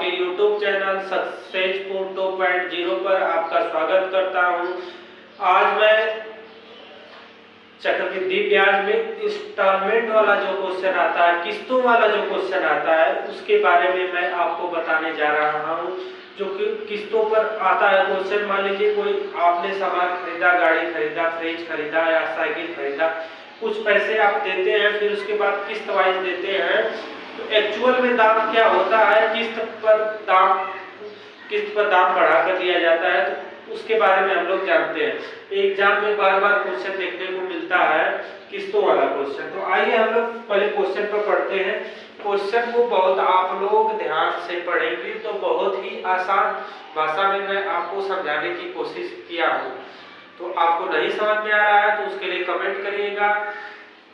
आपके YouTube channel successful 2.0 पर आपका स्वागत करता हूं। आज मैं चक्रवृद्धि ब्याज में इंस्टॉलमेंट वाला जो क्वेश्चन आता है, किस्तों वाला जो क्वेश्चन आता है, उसके बारे में मैं आपको बताने जा रहा हूं। जो कि किस्तों पर आता है क्वेश्चन, मान लीजिए कोई आपने सामान खरीदा, गाड़ी खरीदा, फ्रिज खरीदा या साइकिल खरीदा, कुछ पैसे आप देते हैं, फिर उसके बाद किस्त वाइज देते हैं, तो एक्चुअल में दाम क्या होता है, किस्त पर दाम बढ़ा कर दिया जाता है, तो उसके बारे में हम लोग जानते हैं। एग्जाम में बार बार क्वेश्चन देखने को मिलता है किस्तों वाला क्वेश्चन। तो आइए हम लोग पहले क्वेश्चन पर पढ़ते हैं। क्वेश्चन को बहुत आप लोग ध्यान से पढ़ेंगे तो बहुत ही आसान भाषा में मैं आपको समझाने की कोशिश किया हूँ। तो आपको नहीं समझ में आ रहा है तो उसके लिए कमेंट करिएगा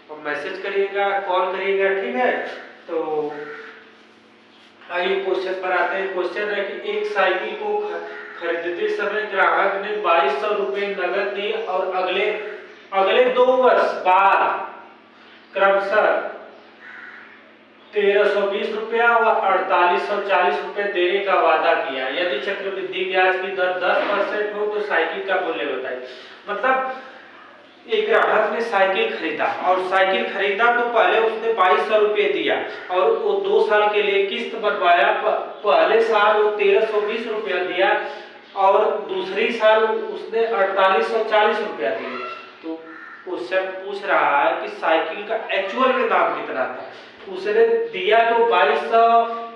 और मैसेज करिएगा, कॉल करिएगा, ठीक है। तो आइए क्वेश्चन पर आते हैं। क्वेश्चन है कि एक साइकिल को खरीदते समय ग्राहक ने 2200 रुपए नगद दिए और अगले 2 वर्ष बाद क्रमशः 1320 रुपया व 4840 रुपए देने का वादा किया। यदि चक्रवृद्धि ब्याज की दर 10% हो तो साइकिल का मूल्य बताइए। मतलब एक ग्राहक ने साइकिल खरीदा और साइकिल खरीदा तो पहले उसने 2200 रुपये दिया और वो 2 साल के लिए किस्त बनवाया। पहले साल वो 1320 रुपया दिया और दूसरी साल उसने 4840 रुपया दिए। तो क्वेश्चन पूछ रहा है कि साइकिल का एक्चुअल में दाम कितना था। उसने दिया तो 2200,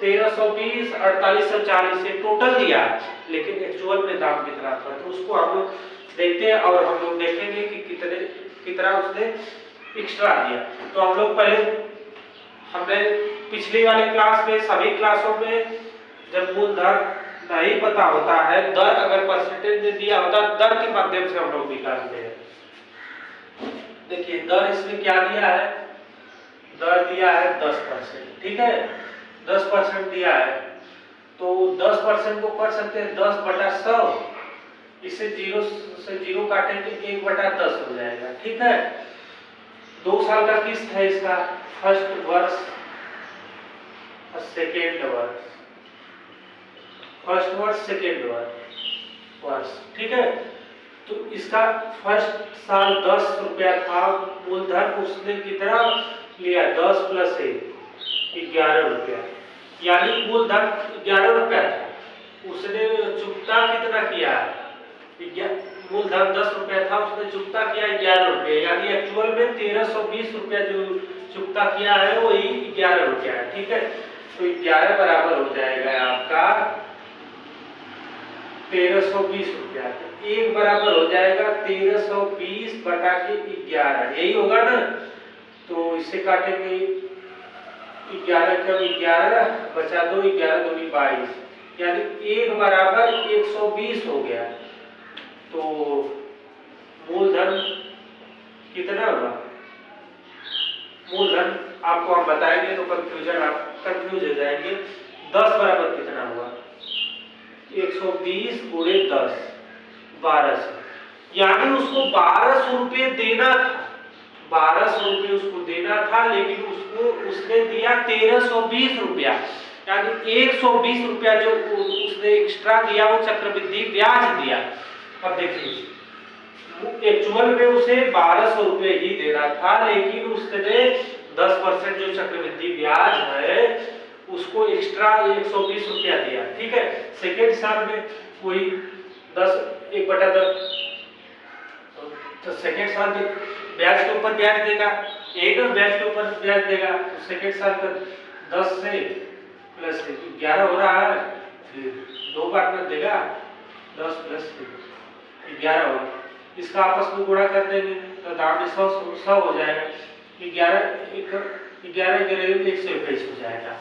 1320, 4840 से टोटल दिया, लेकिन एक्चुअल में दाम कितना था। तो उसको हम लोग देखते हैं और हम लोग देखेंगे कि कितना उसने एक्स्ट्रा दिया। तो हम लोग पहले हमने पिछली वाले क्लास में, सभी क्लासों में जब मूलधन नहीं पता होता है, दर अगर परसेंटेज में दिया होता है, दर के माध्यम से हम लोग निकालते हैं। देखिए दर इसमें क्या दिया है, दर दिया है 10%, ठीक है, 10% दिया है। तो 10% को कर सकते हैं 10/100, इसे 0 से 0 काटेंगे 1/10 हो जाएगा, ठीक है। 2 साल का किस्त है इसका, फर्स्ट वर्ष और सेकेंड वर्ष, फर्स्ट वर्ष सेकेंड वर्ष, ठीक है। तो इसका फर्स्ट साल 10 रुपया था मूलधन, उसने कितना लिया, 10 + 1 11 रुपया, यानी मूलधन 11 रुपया था। उसने चुकता कितना किया, मूलधन 10 रुपया था, उसने चुकता किया 11 रुपये, यानी एक्चुअल में 1320 रुपया जो चुकता किया है वो 11 रुपया है, ठीक है। तो 11 बराबर हो जाएगा आपका 1320 रुपया। एक बराबर हो जाएगा 1320 बटा के 11, यही होगा ना। तो इससे काटेंगे 11 कम 11 बचा 2, 11 दूनी 22, यानी 1 बराबर 120 हो गया। तो मूलधन कितना होगा, मूलधन आपको हम बताएंगे तो कंफ्यूज हो जाएंगे। 10 बराबर कितना हुआ, 120 × 10 1200, यानी उसको 1200 रुपये देना था, 1200 रुपये उसको देना था, लेकिन उसने दिया 1320 रुपया, यानी 120 रुपया जो उसने एक्स्ट्रा दिया वो चक्रवृद्धि ब्याज दिया। अब देखिए एक्चुअल में उसे 1200 रुपये ही देना था, लेकिन उसने 10% जो चक्रवृद्धि ब्याज है उसको एक्स्ट्रा 120 रुपया दिया, ठीक है। सेकेंड साल में कोई 1/10, तो सेकेंड साल में ब्याज के ऊपर ब्याज देगा, एक ब्याज के ऊपर ब्याज देगा। तो सेकेंड साल का 10 से प्लस 11 हो रहा है, फिर 2 बार में देगा, 10 + 11 होगा, इसका आपस में गुणा कर देंगे तो दाम 100 हो जाएगा। 11 121 हो जाएगा।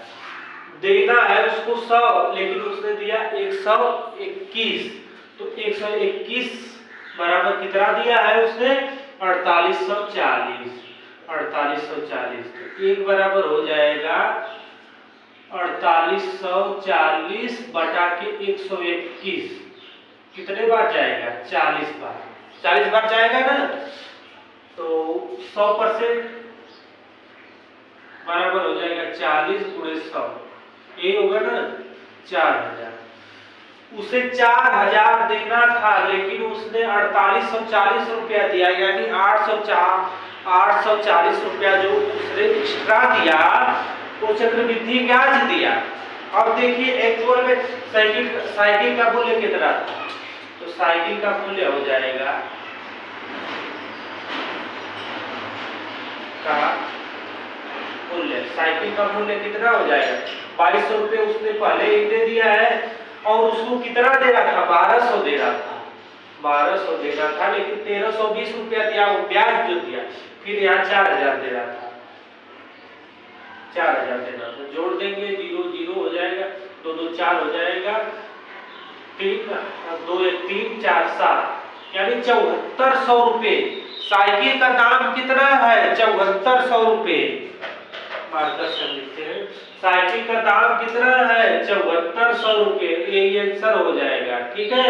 देना है उसको 100, लेकिन उसने दिया 121, तो 121 बराबर कितना दिया है उसने, 4840, 4840। तो 1 बराबर हो जाएगा 4840 बटा के 121, कितने बार जाएगा, 40 बार, 40 बार जाएगा ना। तो 100% बराबर हो जाएगा 40 × 100, ये होगा ना। 4,000। उसे 4,000 देना था, लेकिन उसने 4840 रुपया दिया, यानी 840 रुपया जो उसने एक्स्ट्रा दिया वो चक्रवृद्धि ब्याज दिया। अब देखिए एक्चुअल में साइकिल का मूल्य कितना था, तो साइकिल का मूल्य हो जाएगा साइकिल का मूल्य कितना हो जाएगा, 2200 रुपये उसने पहले ही दे दिया है, और उसको कितना दे रहा था, 1200 दे रहा था, 1200 दे रहा था, लेकिन 1320 रुपया दिया वो ब्याज जो दिया, फिर यहाँ 4000 दे रहा था, 4000 देना था। जोड़ देंगे, 0 0 हो जाएगा, 2 2 4 हो जाएगा, 3 2 1 3 4 7, यानी 7400 रुपये। साइकिल का दाम कितना है, 7400 रुपये। मार्कर से लिखते हैं, साइकिल का दाम कितना है, 7400 रुपये। ये आंसर हो जाएगा। ठीक है,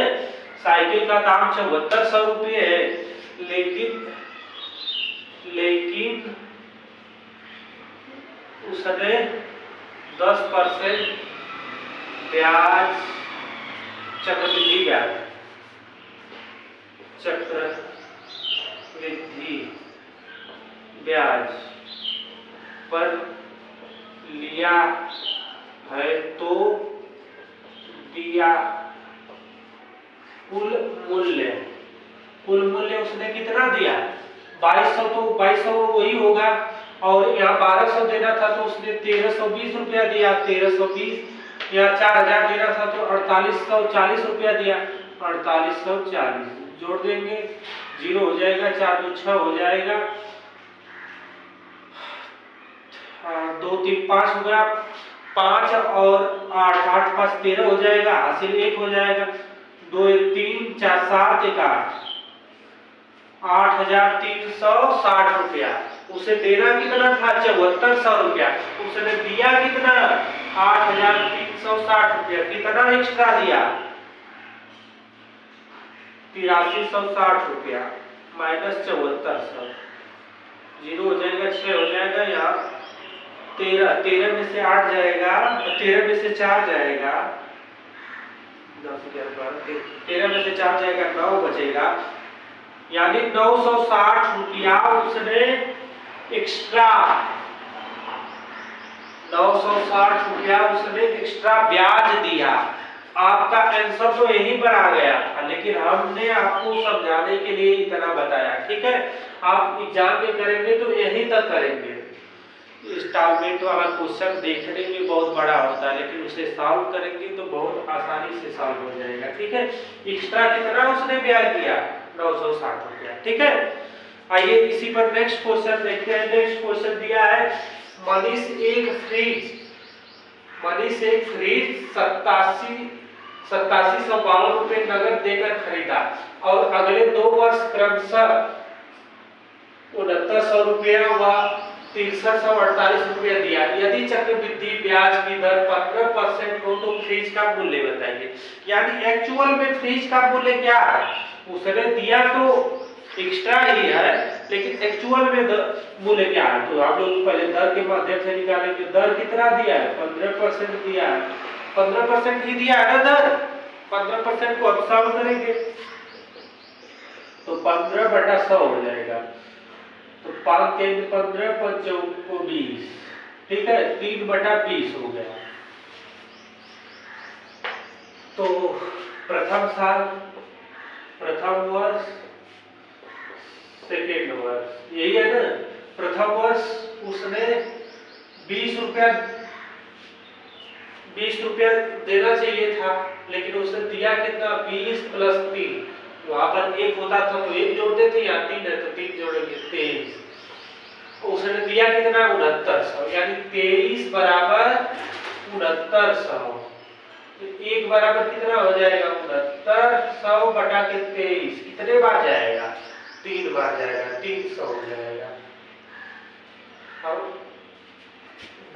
साइकिल का दाम 7400 रुपये है, लेकिन उसने 10% ब्याज, चक्रवृद्धि ब्याज पर लिया है, तो दिया कुल मूल्य उसने कितना दिया, 2200, तो 2200 वही होगा, और यहाँ 1200 देना था तो उसने 1320 रुपया दिया, 1320, यहाँ 4000 देना था तो 4840 रुपया दिया, 4840। जोड़ देंगे, 0 हो जाएगा, 4 2 6 हो जाएगा, 2 3 5 हो गया, 5 और 8 8 5 13 हो जाएगा, हासिल 1 हो जाएगा, 2 1 3 4 7 1 8, 8360 रुपया। उसे देना कितना था, 7400 रुपया, उसने दिया कितना, 8360 रुपया। कितना एक्स्ट्रा दिया, 8360 रुपया माइनस 7400, 0 हो जाएगा, 6 हो जाएगा, यहाँ 13 में से 8 जाएगा, 13 में से 4 जाएगा, 10 11 12, 13 में से 4 जाएगा, 9 बचेगा, यानी 960 रुपया उसने एक्स्ट्रा, 960 रुपया उसने एक्स्ट्रा ब्याज दिया। आपका आंसर तो यहीं पर आ गया, लेकिन हमने आपको समझाने के लिए इतना बताया। ठीक है, आप एग्जाम में करेंगे तो यहीं तक करेंगे। इंस्टॉलमेंट वाला क्वेश्चन देखने में बहुत बड़ा होता है, लेकिन उसे सॉल्व करेंगे तो बहुत आसानी से सॉल्व हो जाएगा। ठीक है, एक्स्ट्रा कितना उसने ब्याज दिया, 960 रुपया। ठीक है, आइए इसी पर नेक्स्ट क्वेश्चन देखते हैं। नेक्स्ट क्वेश्चन दिया है, मनीष एक फ्रिज 8752 रुपए नगद देकर खरीदा, और अगले 2 वर्ष क्रमशः 6900 रुपया व 6348 रुपया दिया। यदि चक्रवृद्धि ब्याज की दर 15% हो तो फ्रिज का मूल्य बताइए। यानी एक्चुअल में फ्रिज का मूल्य क्या है, उसने दिया तो एक्स्ट्रा ही है, लेकिन एक्चुअल में मूल्य क्या है, तो आप लोग पहले दर के माध्यम से निकालेंगे। दर कितना दिया है, 15% दिया है, 15% ही दिया है ना दर, 15% को अब सॉल्व करेंगे तो 15/100 हो जाएगा, तो 5 3 15 5 4 20, ठीक है, 3/20 हो गया। तो प्रथम वर्ष सेकेंड वर्ष यही है ना। प्रथम वर्ष उसने 20 रुपया देना चाहिए था, लेकिन उसने दिया कितना, 20 + 3, वहां पर 1 होता था तो 1 जोड़ते थे, या 3 है तो 3 जोड़ेंगे, 23। उसने दिया कितना, 6900, यानी 23 बराबर 6900। 1 बराबर कितना हो जाएगा, 6900 बटा के 23, कितने बार जाएगा, 3 बार जाएगा, 300 हो जाएगा। अब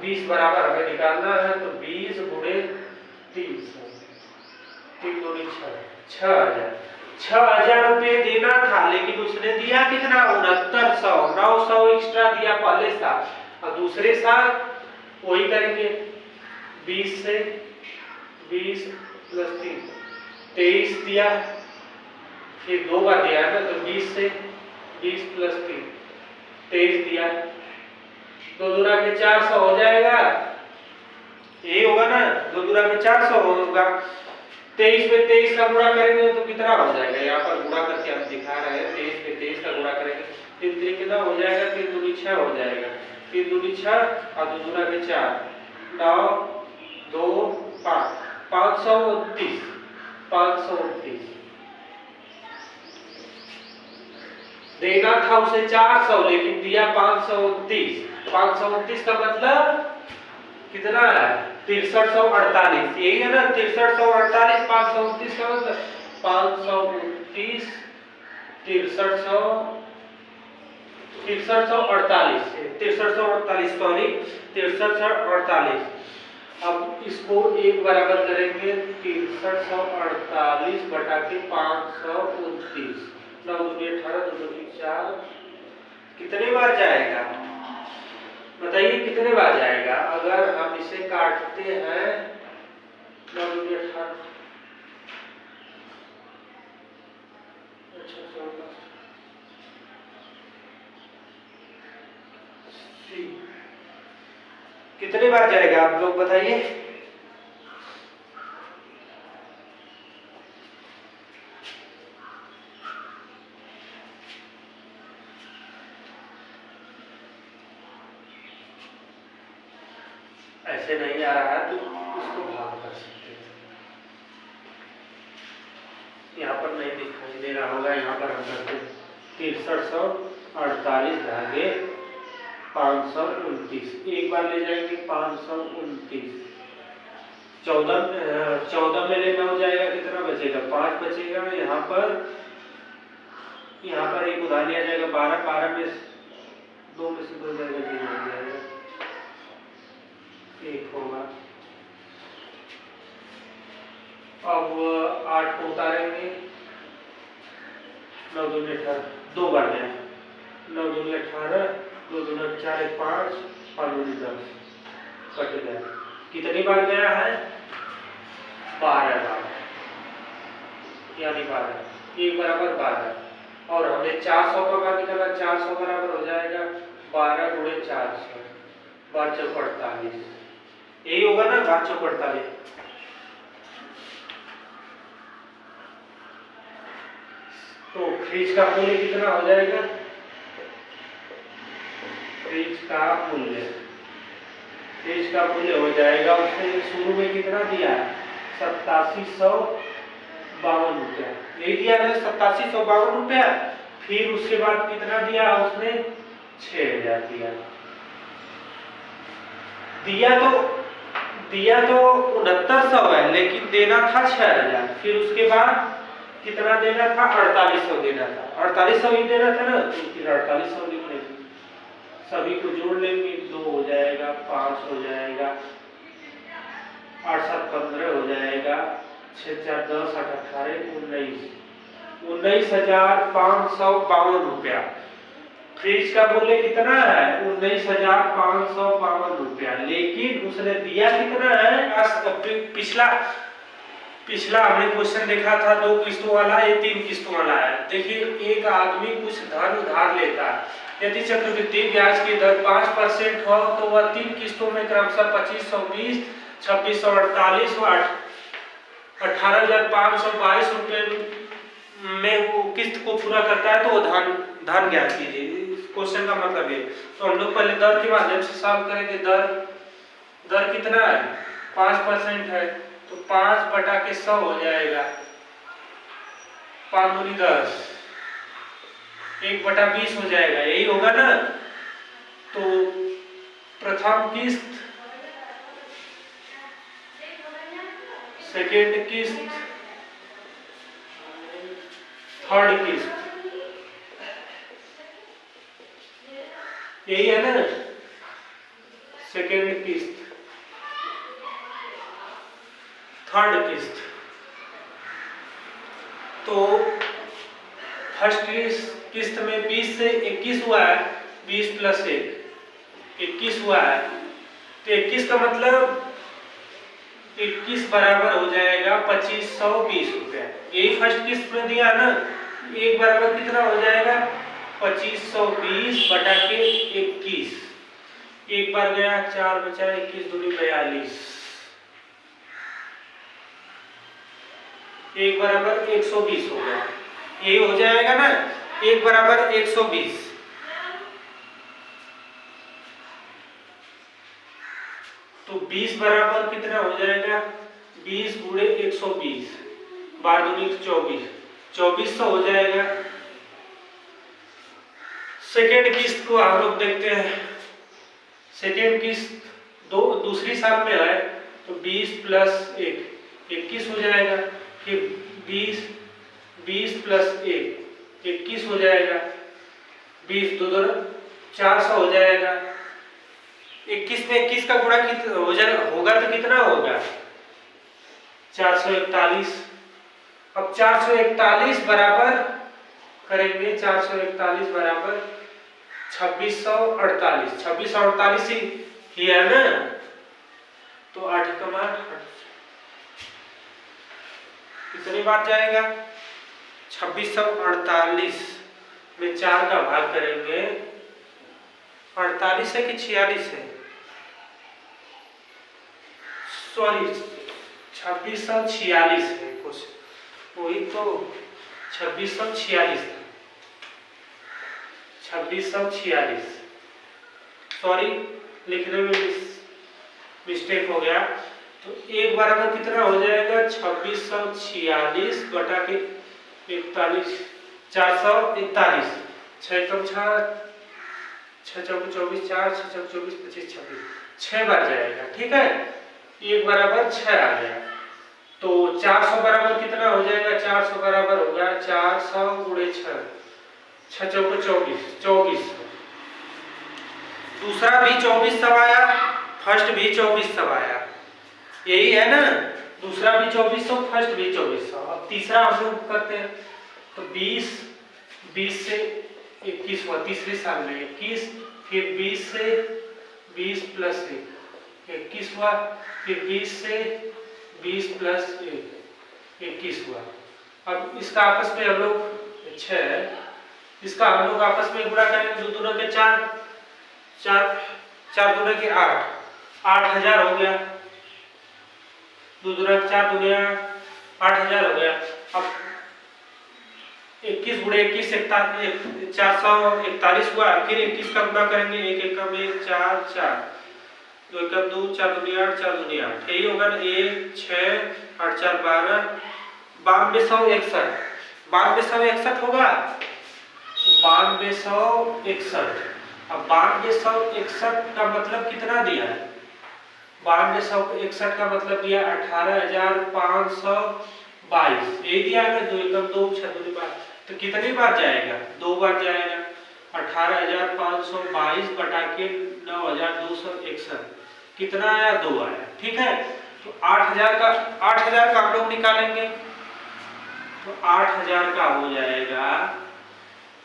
20 बराबर हमें निकालना है, तो 20 × 300, 3 दूनी 6000, 6000 रुपये देना था, लेकिन उसने दिया कितना, 6900, 900 एक्स्ट्रा दिया पहले साल, और दूसरे साल वही करेंगे, 20 से 20 प्लस 3 23 दिया, फिर 2 बार दिया है ना, तो 20 से 20 प्लस 3 23 दिया, 2 दूना के 400 हो जाएगा, यही होगा ना, 2 दूना के 400 होगा। 23 पे 23 का गुणा करेंगे तो कितना हो जाएगा, यहाँ पर गुणा करके हम दिखा रहे हैं, 23 पे 23 का गुणा करेंगे, 3 कितना हो जाएगा, 3 दूनी 6 हो जाएगा, 3 दूनी 6 और 2 दूना के 4, 9 2 5 529 529 देना था उसे 400 लेकिन दिया 529। 529 का मतलब कितना है, 6348, यही है ना 6348, 529 का मतलब 529 6348 सॉरी 6348। अब इसको एक बराबर करेंगे 6348 बटा के 529, 9 दूनी 18, 2 दूनी 4, कितने बार जाएगा बताइए, कितने बार जाएगा अगर हम इसे काटते हैं, 9 दूनी 18, अच्छा 14, कितने बार जाएगा आप लोग बताइए। ऐसे नहीं आ रहा है तो इसको भाग कर सकते हैं, यहाँ पर नहीं दिखाई दे रहा होगा, यहाँ पर हम करते 6348 भागे 529, एक बार ले जाएंगे 529, 14 में लेना हो जाएगा, कितना बचेगा 5 बचेगा, यहाँ पर एक उधार लिया जाएगा 12, 12 में 2 में से 2 जाएगा, 0 हो जाएगा, 1 होगा। अब 8 को उतारेंगे, 9 दूनी 18, 2 बार गया, 9 दूनी 18, 2 दूनी 4, 5, 5 दूनी 10, कट गया, कितनी बार गया है 12 बार, यानी 12, 1 बराबर 12, और हमने 400 का बार निकाला, 400 बराबर हो जाएगा 12 गुणे 400, 12 चौक 48, यही होगा ना 12 चौक 48। तो फ्रिज का मूल्य कितना हो जाएगा, फ्रिज का मूल्य हो जाएगा, उसने शुरू में कितना दिया है 8752 रुपया, यही दिया है 8752 रुपया, फिर उसके बाद कितना दिया उसने 6000 दिया तो 6900 है, लेकिन देना था 6000, फिर उसके बाद कितना देना था 4800 देना था, 4800 ही देना था ना, तो फिर 4800 लिख लेंगे, सभी को जोड़ लेंगे, 2 हो जाएगा, 5 हो जाएगा, 8 7 15 हो जाएगा, 6 4 10 8 18 19 19,552 रुपया। फ्रिज का मूल्य कितना है 19,552 रुपया, लेकिन उसने दिया कितना है, पिछला हमने क्वेश्चन देखा था 2 किस्तों वाला, ये 3 किस्तों वाला है। देखिए एक आदमी कुछ धन उधार लेता है, यदि चक्रवृद्धि ब्याज की दर 5% हो तो वह 3 किस्तों में क्रमशः 2520, 2648 व 18,522 रुपए में वो किस्त को पूरा करता है, तो वो धन ज्ञात कीजिए। क्वेश्चन का मतलब ये, तो हम लोग पहले दर के माध्यम से सॉल्व करेंगे। दर कितना है 5% है, तो 5 बटा के 100 हो जाएगा, 5 दूनी 10, 1 बटा 20 हो जाएगा, यही होगा ना। तो प्रथम किस्त, सेकेंड किस्त, थर्ड किस्त, यही है ना, सेकेंड किस्त, थर्ड किस्त। तो फर्स्ट किस्त में 20 से 21 हुआ है, 20 प्लस 1 21 हुआ है, तो 21 का मतलब 21 बराबर हो जाएगा 2520 रुपया। यही फर्स्ट किस्त में दिया ना, एक बराबर कितना हो जाएगा 2520 बटा के 21। एक बार गया 4 बचा 21 दूनी 42, एक बराबर 120 हो गया। यही हो जाएगा ना, एक बराबर 120। तो 20 बराबर कितना हो जाएगा 20 गुणे 120, 12 दूनी 24, 2400 हो जाएगा। सेकेंड किस्त को हम लोग देखते हैं। सेकेंड किस्त दूसरी साल में है तो 20 प्लस 1 21 हो जाएगा। फिर 20 प्लस 1 21 हो जाएगा। 20 दो 400 हो जाएगा। 21 में 21 का गुणा होगा तो कितना होगा 441। अब 441 बराबर करेंगे, 441 बराबर 2648। 2648 ही है ना, तो 8 कमा कितनी बार जाएगा 2648 में 4 का भाग करेंगे। 48 है कि 46 है, सॉरी 2646 है कुछ, वही तो 2646 था, 2646 सॉरी लिखने में मिस्टेक हो गया। तो एक बराबर कितना हो जाएगा 2646 बटा के 41, 441, 6 कम 6 चौक 24, 4 6 चौक 24 25 26 6 बार जाएगा। ठीक है, एक बराबर 6 आ गया। तो 400 बराबर कितना हो जाएगा 400 बराबर होगा 400 गुणे 6, 6 चौक 24, 24। दूसरा भी 2400 आया, फर्स्ट भी 2400 आया, यही है ना। दूसरा भी 2400, फर्स्ट भी 2400। अब तीसरा हम लोग करते हैं तो 20 से 21 हुआ तीसरे साल में 21, फिर 20 से 20 प्लस 1 21 हुआ, फिर 20 से 20 प्लस 1 21 हुआ। अब इसका आपस में हम लोग 6, इसका हम लोग आपस में गुणा करेंगे, 2 दूना के 4, 4 दूना के 8, 8000 हो गया। 2 दूना 4 दूना 8000 हो गया। अब 21 गुणे 21 441 हुआ, फिर 21 का गुणा करेंगे, 1 1 का 4 4, 2 1 2 4 दूनी 8, 4 दूनी 8, यही होगा ना 1 6 8 4 12, 9261, 9261 होगा। तो 9261, अब 9261 का मतलब कितना दिया है 9261 का मतलब दिया 18522, यही दिया है 2 1 2 6 2 12। तो कितनी बार जाएगा 2 बार जाएगा। 18522 बटा के 9261 कितना आया 2 आया। ठीक है, तो 8000 का हम लोग निकालेंगे तो 8000 का हो जाएगा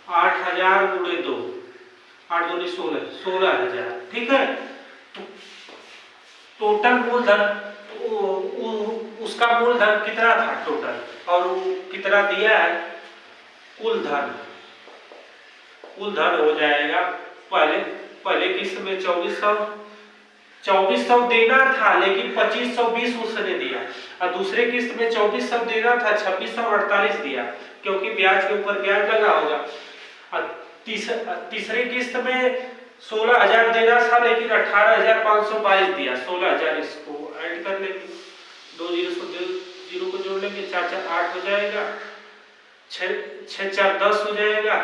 8000 गुणे 2, 8 दूनी 16, 16000। ठीक है, तो टोटल मूलधन उसका मूलधन कितना था टोटल, और कितना दिया है कुल धन हो जाएगा। पहले किस्त में 2400 देना था, लेकिन 2520 उसने दिया, और दूसरे किस्त में 2400 देना था, 2648 दिया, क्योंकि ब्याज के ऊपर ब्याज लगा होगा। और तीसरे किस्त में 16000 देना था, लेकिन 18522 दिया, 16000 इसको ऐड कर लेंगे, 2 जीरो को जोड़ लेंगे, 4 4 8 हो जाएगा, 6 4 10 हो जाएगा,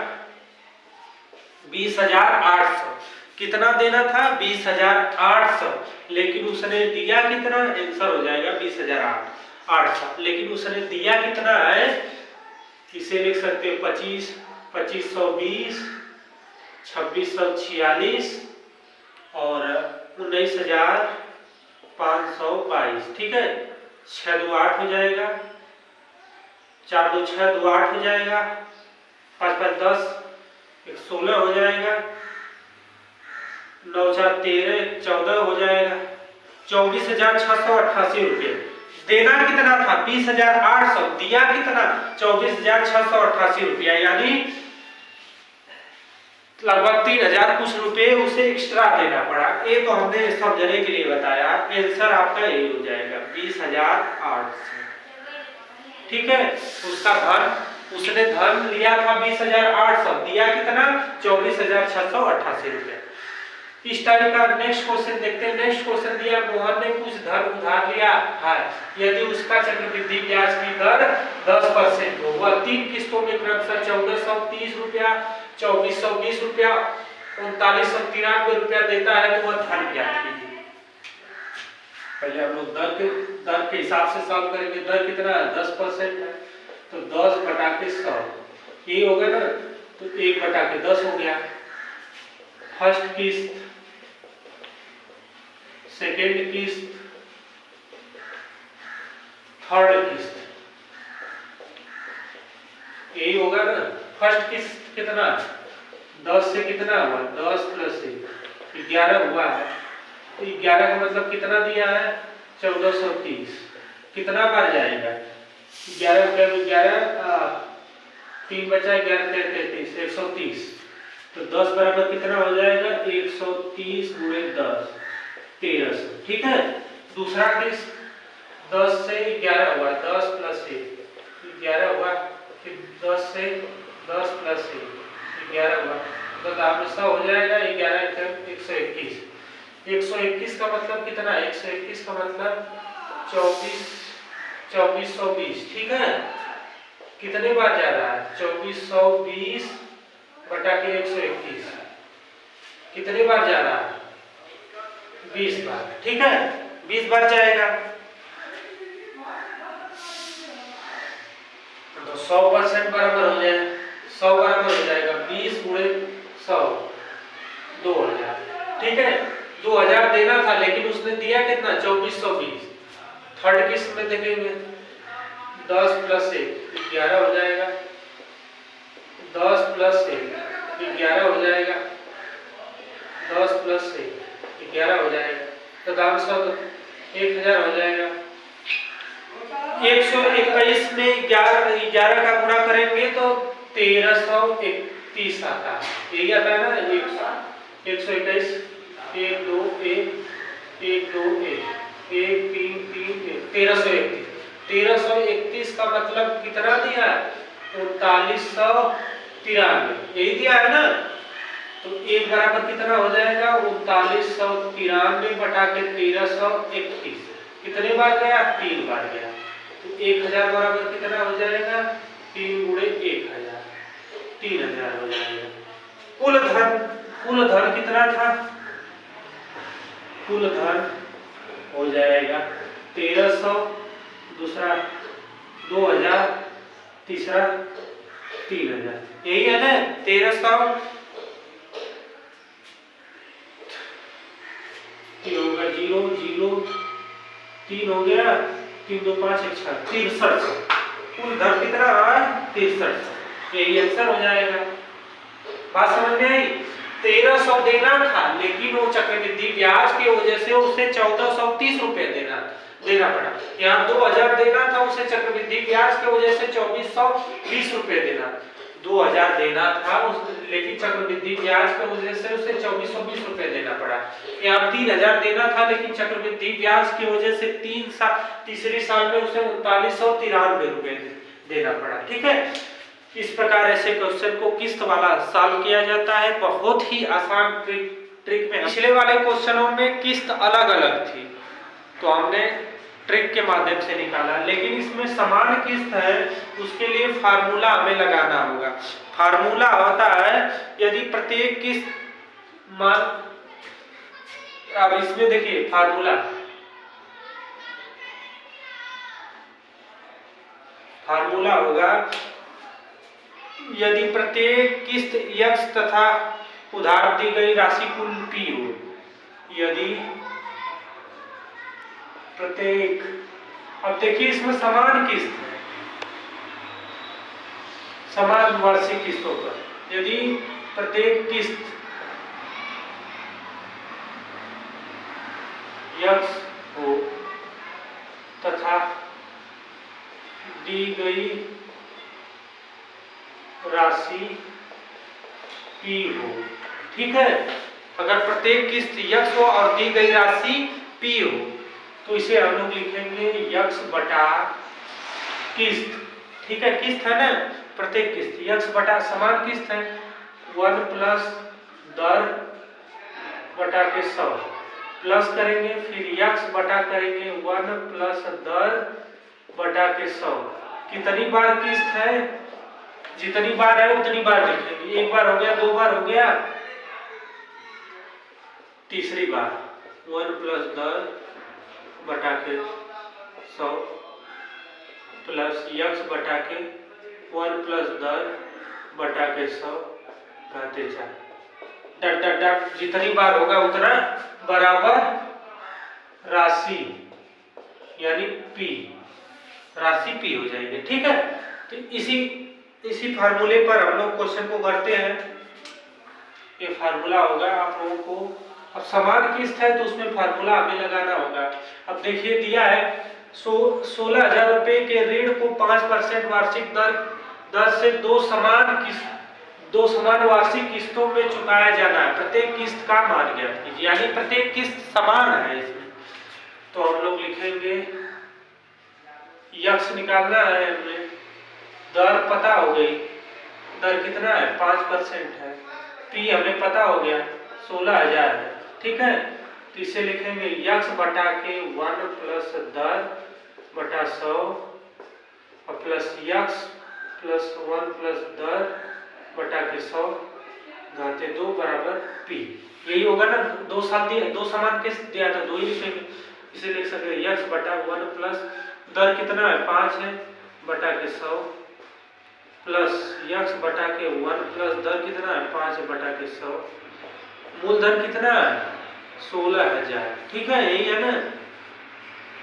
20800। कितना देना था 20800, लेकिन उसने दिया कितना, आंसर हो जाएगा 20800, लेकिन उसने दिया कितना है, इसे लिख सकते हैं 2520, 2646 और 19522। ठीक है, 6 2 8 हो जाएगा, 4 2 6 2 8 हो जाएगा, 5 5 10, 1 16 हो जाएगा, 9 4 13, 14 हो जाएगा, 24688 रुपये। देना कितना था 20,800, दिया कितना 24,688 रुपया, यानी लगभग 3,000 कुछ रुपए उसे एक्स्ट्रा देना पड़ा। ये तो हमने समझने के लिए बताया, आंसर आपका यही हो जाएगा 20,800। ठीक है, उसका धन, उसने धन लिया था 20,800, दिया कितना 24,688 रुपया। इस टाइप का नेक्स्ट क्वेश्चन देखते हैं। नेक्स्ट क्वेश्चन दिया, मोहन ने कुछ धन उधार लिया है, यदि उसका चक्रवृद्धि ब्याज की दर 10% हो, वह 3 किस्तों में क्रमशः 1,430 रुपया, 2,420 रुपया, 3,993 रुपया देता है, तो वह धन ज्ञात कीजिए। पहले हम लोग दर के हिसाब से सॉल्व करेंगे। दर कितना है 10% है, तो 10 बटा के 100 ये हो गया ना, तो 1 बटा के 10 हो गया। फर्स्ट किस्त, सेकेंड किस्त, थर्ड किस्त, यही होगा ना। फर्स्ट किस्त कितना 10 से कितना हुआ 10 प्लस 1 11 हुआ है, तो 11 का मतलब कितना दिया है 1430। कितना बार जाएगा 11 3 बचा 11 33 130, तो 10 बराबर कितना हो जाएगा 130 गुणे 10 1300। ठीक है, दूसरा किस्त 10 से 11 हुआ, 10 प्लस 1 11 हुआ, फिर 10 से 10 प्लस 1 11 हुआ, तो दाम इसका हो जाएगा 11 121। 121 का मतलब कितना है 121 का मतलब 2420। ठीक है, कितने बार जा रहा है 2420 बटा के 121, कितने बार जा रहा है 20 बार। ठीक है, 20 बार जाएगा, तो 100% बराबर हो जाए, 100 बराबर हो जाएगा 20 गुणे 100 2000। ठीक है, 2000 देना था, लेकिन उसने दिया कितना 2420। थर्ड किस्त में देखेंगे 10 प्लस 1 11 हो जाएगा, 10 प्लस 1 11 हो जाएगा, 10 प्लस 1 11 हो जाएगा, तो दाम सब 1000 हो जाएगा। 121 में 11 का गुणा करेंगे तो 1331 आता है, यही आता है ना 121 1 2 1 1 2 1 1 3 3 1331। 1331 का मतलब कितना दिया 3993, यही दिया है ना, तो 1 बराबर कितना हो जाएगा 3993 बटा के 1331। कितने बार गया 3 बार गया, तो 1000 बराबर कितना हो जाएगा 3 गुणे 1000 3000 हो जाएगा। कुल धन कितना था, कुल धन हो जाएगा 1300, दूसरा 2000, तीसरा 3000, यही है ना 1300 होगा 0 0 3 हो गया 3 2 5 1 6 63। कुल धन कितना है 63, यही आंसर हो जाएगा। बात समझ में आई। 1300 देना था, लेकिन वो चक्रवृद्धि ब्याज की वजह से उसे 1430 रुपए देना पड़ा। यहाँ 2000 देना था, उसे चक्रवृद्धि ब्याज की वजह से 2420 रुपए देना, 2000 देना था लेकिन चक्रवृद्धि ब्याज की वजह से उसे 2420 रुपए देना पड़ा। यहाँ 3000 देना था, लेकिन चक्रवृद्धि ब्याज की वजह से तीसरे साल में उसे 3993 रुपए देना पड़ा। ठीक है, इस प्रकार ऐसे क्वेश्चन को किस्त वाला सॉल्व किया जाता है, बहुत ही आसान ट्रिक में। पिछले वाले क्वेश्चनों में किस्त अलग अलग थी, तो हमने ट्रिक के माध्यम से निकाला, लेकिन इसमें समान किस्त है, उसके लिए फार्मूला हमें लगाना होगा। फार्मूला होता है यदि प्रत्येक किस्त मान, अब इसमें देखिए फार्मूला होगा यदि प्रत्येक किस्त x तथा उधार दी गई राशि कुल p हो, यदि प्रत्येक, अब देखिए इसमें समान किस्त है, समान वार्षिक किस्तों पर, यदि प्रत्येक किस्त x हो तथा दी गई राशि P हो। ठीक है, अगर प्रत्येक किस्त यक्स हो और दी गई राशि P हो तो इसे हम लोग लिखेंगे यक्स बटा किस्त। ठीक है, किस्त है ना, प्रत्येक किस्त यक्स बटा समान किस्त है 1 प्लस दर बटा के 100 प्लस करेंगे, फिर यक्स बटा करेंगे 1 प्लस दर बटा के 100। कितनी बार किस्त है, जितनी बार है उतनी बार लिखेंगे। एक बार हो गया, दो बार हो गया, तीसरी बार 1 प्लस दर बटा के 100 प्लस यक्स बटा के 1 प्लस दर बटा के 100 घाते 4 डट डट डट, जितनी बार होगा उतना बराबर राशि यानी P, राशि P हो जाएगी। ठीक है, तो इसी फार्मूले पर हम लोग क्वेश्चन को करते हैं। ये फार्मूला होगा आप लोगों को, अब समान किस्त है तो उसमें फार्मूला हमें लगाना होगा। अब देखिए दिया है 16,000 रुपए के ऋण को 5% वार्षिक दर से दो समान वार्षिक किस्तों में चुकाया जाना है। प्रत्येक किस्त का मान ज्ञात कीजिए, यानी प्रत्येक किस्त समान है इसमें। तो हम लोग लिखेंगे यक्स निकालना है हमें, दर पता हो गई, दर कितना है 5% है, P हमें पता हो गया 16,000 है। ठीक है, तो इसे लिखेंगे यक्स बटा के 1 प्लस दर बटा 100 और प्लस यक्स प्लस 1 प्लस दर बटा के 100 घाते 2 बराबर P। यही होगा ना, दो समान किस्त दिया था, दो ही लिखेंगे। इसे लिख सकते हैं यक्स बटा 1 प्लस दर कितना है 5 है बटा के 100 प्लस यक्स बटा के 1 प्लस दर कितना है 5 बटा के 100, मूलधन कितना है 16,000। ठीक है, यही है ना,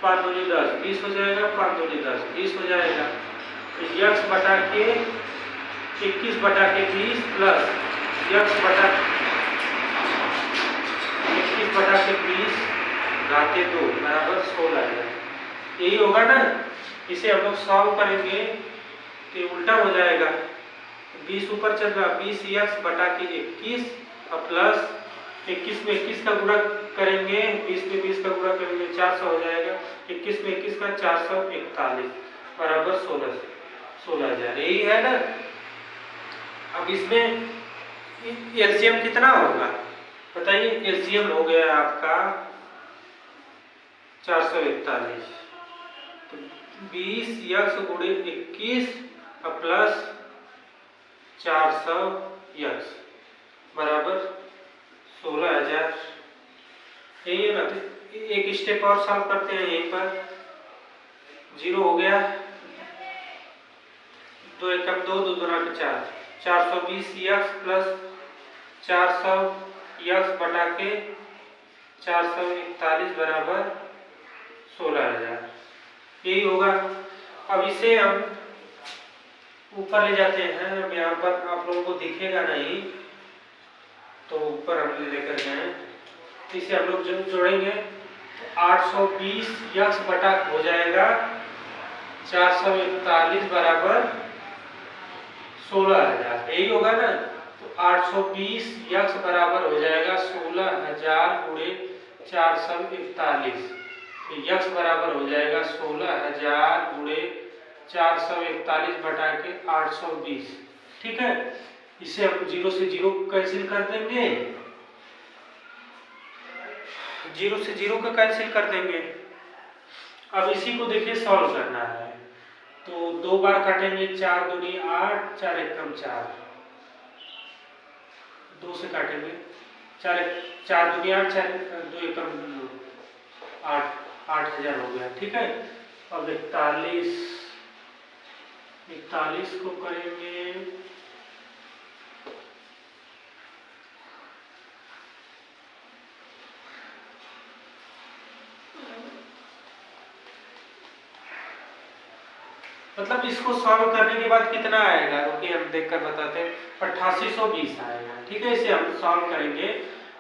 5 दूनी 10 20 हो जाएगा, 5 दूनी 10 20 हो जाएगा। तो यक्स बटा के 21 बटा के 20 प्लस यक्स बटा 21 बटा के 20 घाते 2 बराबर 16,000। यही होगा ना, इसे हम लोग सॉल्व करेंगे तो उल्टा हो जाएगा, 20 ऊपर चल रहा, 20 यक्स बटा के 21 और प्लस 21 में 21 का गुणा करेंगे, 20 में 20 का गुणा करेंगे 400 हो जाएगा, 21 में 21 का 441 बराबर 16,000। यही है ना। अब इसमें एलसीएम कितना होगा बताइए, एलसीएम हो गया आपका 441, तो 20 यक्स गुणे 21 और प्लस 400 यक्स बराबर 16,000। यही है ना, एक स्टेप और सॉल्व करते हैं। यहीं पर 0 हो गया, 2 एकम 2 2 दूना के 4, 420 यक्स प्लस 400 यक्स बटा के 441 बराबर 16,000। यही होगा। अब इसे हम ऊपर ले जाते हैं। अब यहाँ पर आप लोगों को दिखेगा नहीं, तो ऊपर हम लेकर गए, इसे हम लोग जब जोड़ेंगे तो 820 यक्स बटा हो जाएगा 441 बराबर 16,000। यही होगा ना, तो 820 यक्स बराबर हो जाएगा 16,000 गुणे 441, तो यक्स बराबर हो जाएगा 16,000 गुणे 441 बटा के 820। ठीक है, इसे हम 0 से 0 कैंसिल कर देंगे, 0 से 0 का कैंसिल कर देंगे। अब इसी को देखिए सॉल्व करना है, तो 2 बार काटेंगे, 4 दूनी 8, 4 एकम 4, 2 से काटेंगे, 4 दूनी 8, 4 2 एकम 8, 8,000 हो गया। ठीक है, अब 41 को करेंगे, मतलब इसको सॉल्व करने के बाद कितना आएगा, रुकिए हम देखकर बताते हैं, 8820 आएगा। ठीक है, इसे हम सॉल्व करेंगे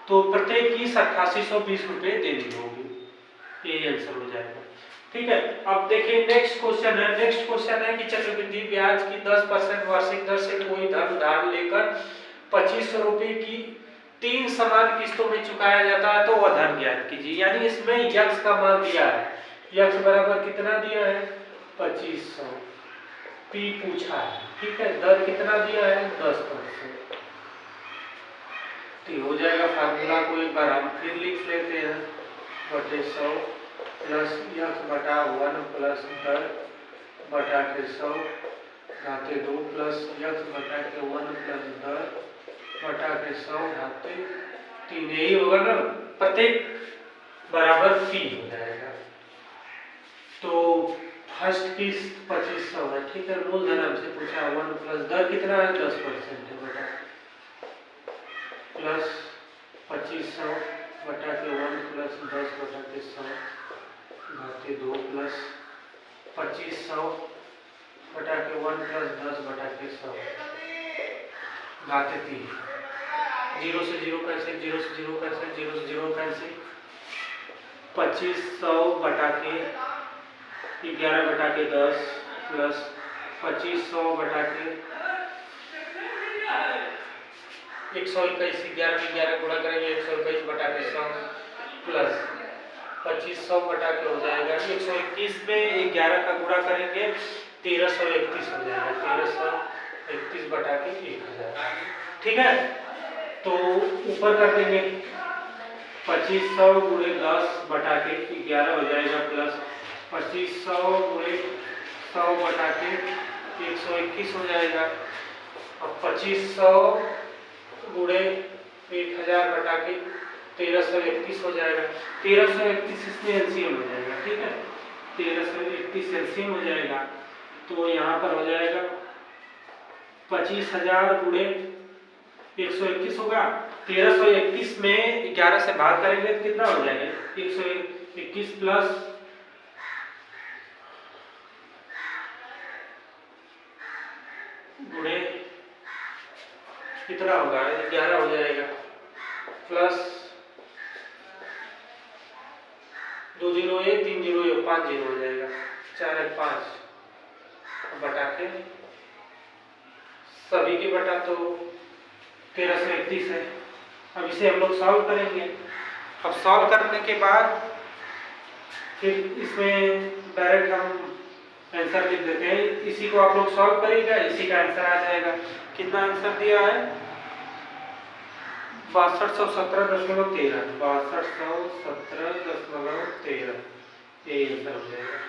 तो प्रत्येक की 8820 रुपये देनी होगी, ये आंसर हो जाएगा। ठीक है। अब देखिए नेक्स्ट क्वेश्चन है कि चक्रवृद्धि ब्याज की 10% वार्षिक दर से कोई धन उधार लेकर 2500 रुपए की 3 समान किस्तों में चुकाया जाता है तो वह धन ज्ञात कीजिए। यानी इसमें यक्ष का मान दिया है, यक्ष बराबर कितना दिया है 2500, पी पूछा है, ठीक है। दर कितना दिया है 10%। तो हो जाएगा, फार्मूला को एक बार हम फिर लिख लेते हैं, बटे 100 प्लस यक्ष बटा 1 प्लस दर बटा के 100 घाते 2 प्लस यक्ष बटा के 1 प्लस दर बटा के 100 घाते 3, यही होगा ना, प्रत्येक बराबर पी हो जाएगा। तो फर्स्ट किस्त 2500 है, ठीक है। मूलधन हमसे पूछा 1 प्लस दर कितना है 10% है बटा प्लस 2500 बटा के 1 प्लस 10 बटा के 100 घाते 2 प्लस 2500 बटा के 1 प्लस 10 बटा के 100 घाते 3, 0 से 0 कैंसिल, 0 से 0 कैंसिल, 0 से 0 कैंसिल, 2500 बटा के 11 बटा के 10 प्लस 2500 बटा के 121, 11 में 11 गुणा करेंगे 121 बटा के 100 प्लस 2500 बटा के हो जाएगा 121 में 11 का गुणा करेंगे 1331 हो जाएगा, 1331 बटा के 1000, ठीक है। तो ऊपर कर देंगे 2500 गुणे 10 बटा के 11 हो जाएगा प्लस 2500 गुणे 100 बटा के 121 हो जाएगा। अब 2500 गुणे 1000 बटा के 1331 हो जाएगा, 1331 इसमें एलसीएम हो जाएगा, ठीक है। 1331 एलसीएम हो जाएगा तो यहाँ पर हो जाएगा 25000 गुणे 121 होगा। 1331 में 11 से भाग करेंगे तो कितना हो जाएगा 121 प्लस गुणे कितना होगा 11 हो जाएगा प्लस 2 0 1 3 0 1 5 0 हो जाएगा, 4 1 5 बटा के सभी के बटा तो 1331 है। अब इसे हम लोग सॉल्व करेंगे। अब सॉल्व करने के बाद फिर इसमें डायरेक्ट हम आंसर लिख देते हैं। इसी को आप लोग सॉल्व करेंगे, इसी का आंसर आ जाएगा। कितना आंसर दिया है 6217.13, 6217.13, ये आंसर हो जाएगा।